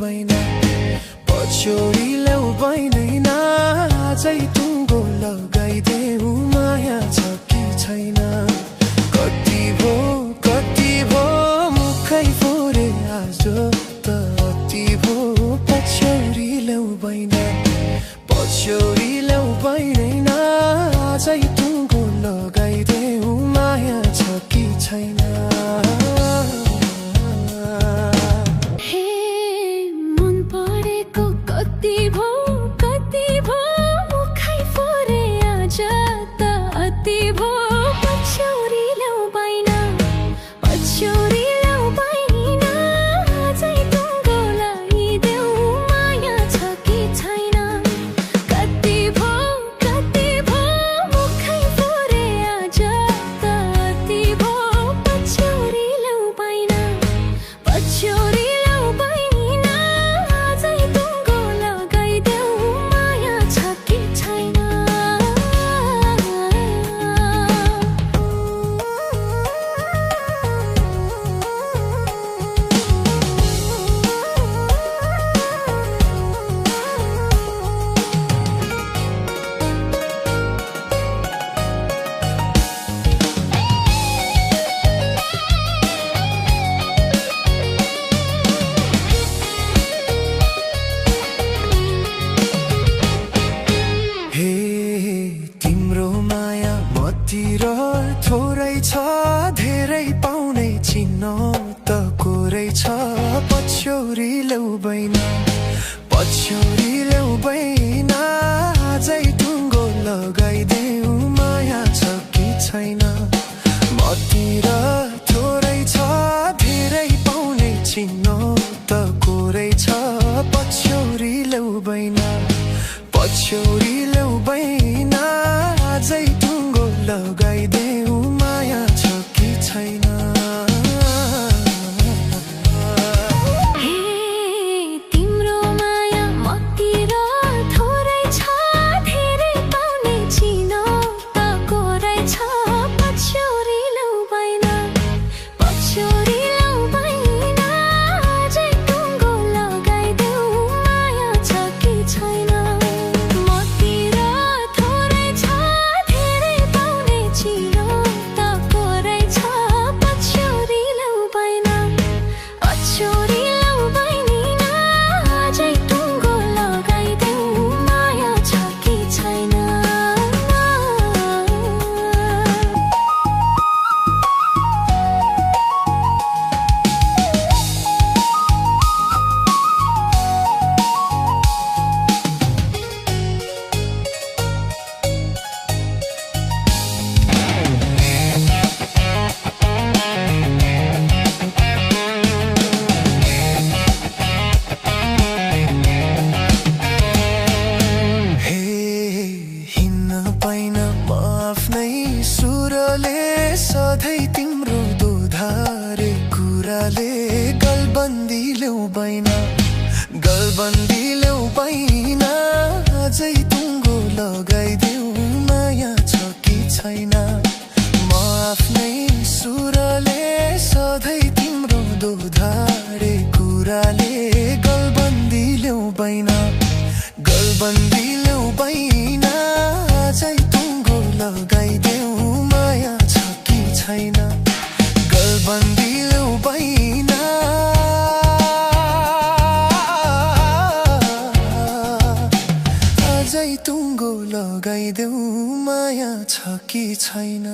Ban पछ्यौरी ल्याउ बैदैन आजै टुङ्गो लगाइदेऊ माया छ कि छैन कति भो मुखै फोरे आज त अति भो पछ्यौरी ल्याउ बैन पछ्यौरी ल्याउ बैदैन आजै टुङ्गो लगाइदेऊ माया छ कि छैन थोरै छ धेरै पाउने चिन्नु त कोरै छ पछ्यौरी ल्याउ बैन पछ्यौरी ल्याउ बैन आजै टुङ्गो लगाइदेऊ माया छ कि छैन मतिर थोरै छ धेरै पाउने चिन्नु त कोरै छ पछ्यौरी ल्याउ बैन पछ्यौरी ल्याउ बैन आजै टुङ्गो लगाइदेऊ माया छ कि छैन तिम्रो माया मतिर थोरै छ धेरै पाउने चिनो त कोरै छ पछ्यौरी ल्याउ बैन पछ्यौरी ल्याउ बैन आजै टुङ्गो लगाइदेऊ माया छ कि छैन मतिर थोरै छ धेरै पाउने चिनो त कोरै छ पछ्यौरी ल्याउ बैन पछ्यौरी ल्याउ बैन आजै टुङ्गो लगाइदेऊ माया छ कि छैन सधैँ तिम्रो दोधारे कुराले गलबन्दी ल्याउ बैन गलबन्दी ल्याउ बैन अझै टुङ्गो लगाइदेऊ माया छ कि छैन म आफ्नै सुरले सधैँ तिम्रो दोधारे कुराले गलबन्दी ल्याउ बैन गलबन्दी ल्याउ बैन अझै टुङ्गो लगाइदेऊ माया छ कि छैन गलबन्दी ल्याउ बैन अझै टुङ्गो लगाइदेऊ माया छ कि छैन।